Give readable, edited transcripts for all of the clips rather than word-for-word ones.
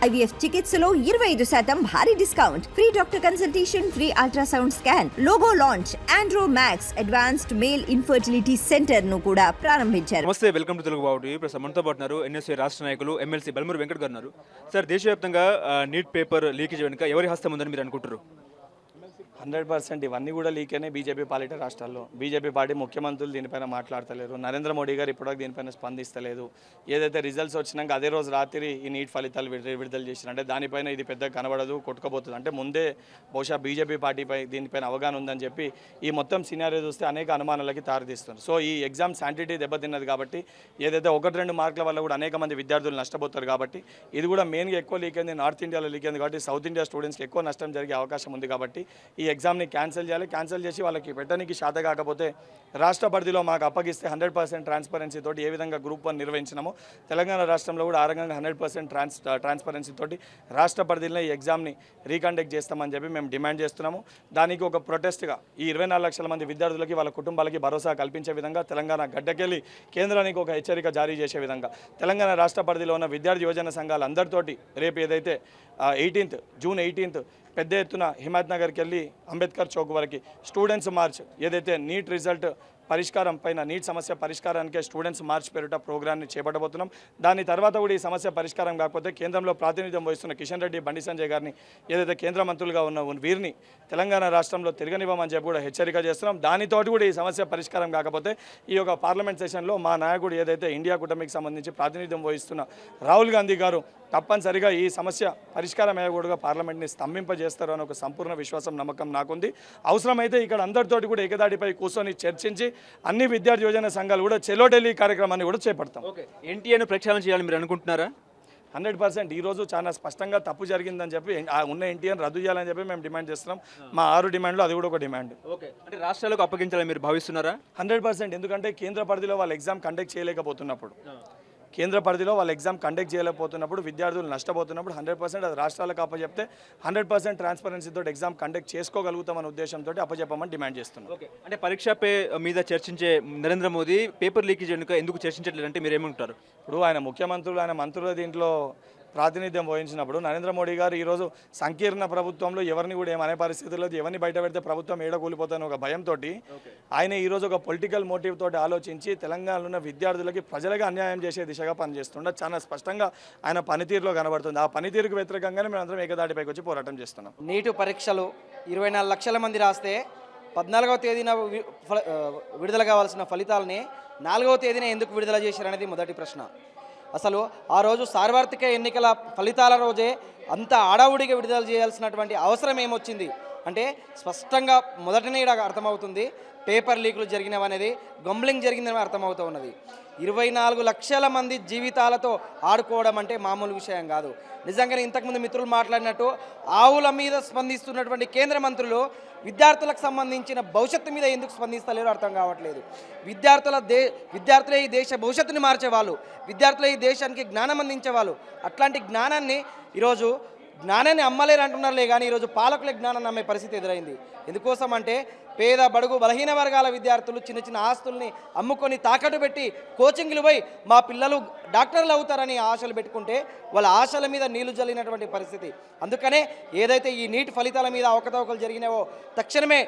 IVF చికిత్సలో 25% భారీ discount, free doctor consultation, free ultrasound scan, logo launch, Andro max advanced male infertility centre ను కూడా ప్రారంభించారు. నమస్తే, వెల్కమ్ టు తెలుగు బావుటి. ఇప్పుడు మనతో పాటు ఉన్నారు ఎన్ఎస్ఏ రాష్ట్ర నాయకులు ఎమ్మెల్సీ బల్మూరి వెంకట్ గారు ఉన్నారు. సార్, దేశవ్యాప్తంగా నీట్ పేపర్ లీకేజ్ వెనుక ఎవరి హస్తం ఉందని మీరు అనుకుంటారు? 100% ఇవన్నీ కూడా లీక్ అయినాయి బీజేపీ పాలిట రాష్ట్రాల్లో. బీజేపీ పార్టీ ముఖ్యమంత్రులు దీనిపైన మాట్లాడతలేరు. నరేంద్ర మోడీ గారు ఇప్పటివరకు దీనిపైన స్పందిస్తలేదు. ఏదైతే రిజల్ట్స్ వచ్చినాక అదే రోజు రాత్రి ఈ నీట్ ఫలితాలు విడుదల చేసినంటే దానిపైన ఇది పెద్దగా కనబడదు, కొట్టుకోబోతుంది అంటే ముందే బహుశా బీజేపీ పార్టీపై దీనిపైన అవగాహన ఉందని చెప్పి ఈ మొత్తం సినారియో చూస్తే అనేక అనుమానాలకి తారితీస్తుంది. సో ఈ ఎగ్జామ్ శాంటిటీ దెబ్బతిన్నది కాబట్టి ఏదైతే 1-2 మార్కుల వల్ల కూడా అనేక మంది విద్యార్థులు నష్టపోతారు కాబట్టి ఇది కూడా మెయిన్గా ఎక్కువ లీక్ అయింది. నార్త్ ఇండియాలో లీక్ అయింది కాబట్టి సౌత్ ఇండియా స్టూడెంట్స్కి ఎక్కువ నష్టం జరిగే అవకాశం ఉంది. కాబట్టి ఈ ఎగ్జామ్ని క్యాన్సిల్ చేయాలి. క్యాన్సిల్ చేసి వాళ్ళకి పెట్టడానికి శాత కాకపోతే రాష్ట్ర పరిధిలో మాకు అప్పగిస్తే 100% ట్రాన్స్పరెన్సీ తోటి ఏ విధంగా గ్రూప్ 1 నిర్వహించినామో తెలంగాణ రాష్ట్రంలో కూడా ఆ రకంగా 100% ట్రాన్స్పరెన్సీ తోటి రాష్ట్ర పరిధిలో ఈ ఎగ్జామ్ని రీకండక్ట్ చేస్తామని చెప్పి మేము డిమాండ్ చేస్తున్నాము. దానికి ఒక ప్రొటెస్ట్గా ఈ 24 లక్షల మంది విద్యార్థులకి వాళ్ళ కుటుంబాలకి భరోసా కల్పించే విధంగా తెలంగాణ గడ్డకెళ్ళి కేంద్రానికి ఒక హెచ్చరిక జారీ చేసే విధంగా తెలంగాణ రాష్ట్ర పరిధిలో ఉన్న విద్యార్థి యువజన సంఘాలు అందరితోటి రేపు ఏదైతే జూన్ 18 పెద్ద ఎత్తున హిమాయత్ నగర్కి వెళ్ళి అంబేద్కర్ చౌక్ వరకు స్టూడెంట్స్ మార్చ్ ఏదైతే నీట్ రిజల్ట్ పరిష్కారం పైన నీట్ సమస్య పరిష్కారానికే స్టూడెంట్స్ మార్చ్ పేరిట ప్రోగ్రామ్ని చేపట్టబోతున్నాం. దాని తర్వాత కూడా ఈ సమస్య పరిష్కారం కాకపోతే కేంద్రంలో ప్రాతినిధ్యం వహిస్తున్న కిషన్ రెడ్డి, బండి సంజయ్ గారిని ఏదైతే కేంద్ర మంత్రులుగా ఉన్న వీరిని తెలంగాణ రాష్ట్రంలో తిరగనివ్వమని చెప్పి కూడా హెచ్చరిక చేస్తున్నాం. దానితోటి కూడా ఈ సమస్య పరిష్కారం కాకపోతే ఈ యొక్క పార్లమెంట్ సెషన్లో మా నాయకుడు ఏదైతే ఇండియా కూటమికి సంబంధించి ప్రాతినిధ్యం వహిస్తున్న రాహుల్ గాంధీ గారు తప్పనిసరిగా ఈ సమస్య పరిష్కారం అయ్యేకూడగా పార్లమెంట్ని స్తంభింపజేస్తారు అని ఒక సంపూర్ణ విశ్వాసం, నమ్మకం నాకుంది. అవసరమైతే ఇక్కడ అందరితోటి కూడా ఏకదాటిపై కూర్చొని చర్చించి అన్ని విద్యార్థి యోజన సంఘాలు కూడా చెలో ఢిల్లీ కార్యక్రమాన్ని కూడా చేపడతాం. ఎన్టీఏను ప్రక్షాళన చేయాలని మీరు అనుకుంటున్నారా? 100% ఈరోజు చాలా స్పష్టంగా తప్పు జరిగిందని చెప్పి ఉన్న ఎన్టీఆర్ రద్దు చేయాలని చెప్పి మేము డిమాండ్ చేస్తున్నాం. మా 6 డిమాండ్లు అది కూడా ఒక డిమాండ్. అంటే రాష్ట్రాలకు అప్పగించాలని మీరు భావిస్తున్నారా? 100%. ఎందుకంటే కేంద్ర పరిధిలో వాళ్ళు ఎగ్జామ్ కండక్ట్ చేయలేకపోతున్నప్పుడు విద్యార్థులు నష్టపోతున్నప్పుడు 100% అది రాష్ట్రాలకు అప్పచెప్తే 100% ట్రాన్స్పరెన్సీతో ఎగ్జామ్ కండక్ట్ చేసుకోగలుగుతామన్న ఉద్దేశంతో అప్పచెప్పమని డిమాండ్ చేస్తున్నాం. అంటే పరీక్ష మీద చర్చించే నరేంద్ర మోదీ పేపర్ లీకేజ్ ఎందుకు చర్చించట్లేదు అంటే మీరు ఏమంటారు? ఇప్పుడు ఆయన ముఖ్యమంత్రులు, ఆయన మంత్రుల దీంట్లో ప్రాతినిధ్యం వహించినప్పుడు నరేంద్ర మోడీ గారు ఈరోజు సంకీర్ణ ప్రభుత్వంలో ఎవరిని కూడా ఏమనే పరిస్థితుల్లో ఎవరిని బయట పెడితే ప్రభుత్వం ఏడకూలిపోతాను ఒక భయంతో ఆయన ఈరోజు ఒక పొలిటికల్ మోటివ్ తోటి ఆలోచించి తెలంగాణలో ఉన్న విద్యార్థులకి ప్రజలుగా అన్యాయం చేసే దిశగా పనిచేస్తుండే చాలా స్పష్టంగా ఆయన పనితీరులో కనబడుతుంది. ఆ పనితీరుకు వ్యతిరేకంగానే మేమందరం ఏకదాటిపైకి వచ్చి పోరాటం చేస్తున్నాం. నీటు పరీక్షలు 24 లక్షల మంది రాస్తే 14వ తేదీన విడుదల కావాల్సిన ఫలితాలని 4వ తేదీన ఎందుకు విడుదల చేశారనేది మొదటి ప్రశ్న. అసలు ఆ రోజు సార్వత్రిక ఎన్నికల ఫలితాల రోజే అంత ఆడావుడిగా విడుదల చేయాల్సినటువంటి అవసరం ఏమొచ్చింది అంటే స్పష్టంగా మొదటనే అర్థమవుతుంది. పేపర్ లీకులు జరిగినవనేది, గంబ్లింగ్ జరిగిందని అర్థమవుతూ ఉన్నది. 24 లక్షల మంది జీవితాలతో ఆడుకోవడం అంటే మామూలు విషయం కాదు. నిజంగానే ఇంతకుముందు మిత్రులు మాట్లాడినట్టు ఆవుల మీద స్పందిస్తున్నటువంటి కేంద్ర మంత్రులు విద్యార్థులకు సంబంధించిన భవిష్యత్తు మీద ఎందుకు స్పందిస్తలేరో అర్థం కావట్లేదు. విద్యార్థులే ఈ దేశ భవిష్యత్తుని మార్చేవాళ్ళు, విద్యార్థులే ఈ దేశానికి జ్ఞానం అందించేవాళ్ళు. అట్లాంటి జ్ఞానాన్ని ఈరోజు జ్ఞానాన్ని అమ్మలేరు అంటున్నారులే కానీ ఈరోజు పాలకులే జ్ఞానాన్ని అమ్మే పరిస్థితి ఎదురైంది. ఎందుకోసం అంటే పేద బడుగు బలహీన వర్గాల విద్యార్థులు చిన్న చిన్న ఆస్తుల్ని అమ్ముకొని తాకట్టు పెట్టి కోచింగ్లు పోయి మా పిల్లలు డాక్టర్లు అవుతారని ఆశలు పెట్టుకుంటే వాళ్ళ ఆశల మీద నీళ్లు జల్లినటువంటి పరిస్థితి. అందుకనే ఏదైతే ఈ నీట్ ఫలితాల మీద అవకతవకలు జరిగినావో తక్షణమే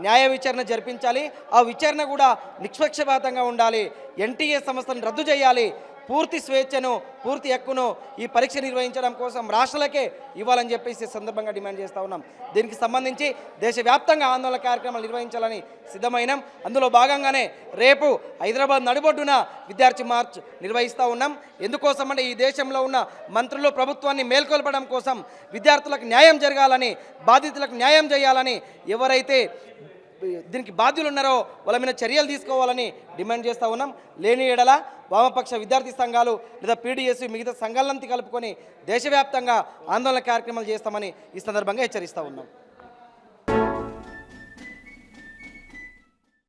న్యాయ విచారణ జరిపించాలి. ఆ విచారణ కూడా నిష్పక్షపాతంగా ఉండాలి. ఎన్టీఏ సంస్థను రద్దు చేయాలి. పూర్తి స్వేచ్ఛను, పూర్తి హక్కును ఈ పరీక్ష నిర్వహించడం కోసం రాష్ట్రాలకే ఇవ్వాలని చెప్పేసి సందర్భంగా డిమాండ్ చేస్తూ ఉన్నాం. దీనికి సంబంధించి దేశవ్యాప్తంగా ఆందోళన కార్యక్రమాలు నిర్వహించాలని సిద్ధమైనాం. అందులో భాగంగానే రేపు హైదరాబాద్ నడిబొడ్డున విద్యార్థి మార్చ్ నిర్వహిస్తూ ఉన్నాం. ఎందుకోసం అంటే ఈ దేశంలో ఉన్న మంత్రులు ప్రభుత్వాన్ని మేల్కొల్పడం కోసం, విద్యార్థులకు న్యాయం జరగాలని, బాధితులకు న్యాయం చేయాలని, ఎవరైతే దీనికి బాధ్యులు ఉన్నారో వాళ్ళ మీద చర్యలు తీసుకోవాలని డిమాండ్ చేస్తూ ఉన్నాం. లేని ఎడల వామపక్ష విద్యార్థి సంఘాలు లేదా పీడీఎస్ మిగతా సంఘాలంతా కలుపుకొని దేశవ్యాప్తంగా ఆందోళన కార్యక్రమాలు చేస్తామని ఈ సందర్భంగా హెచ్చరిస్తూ ఉన్నాం.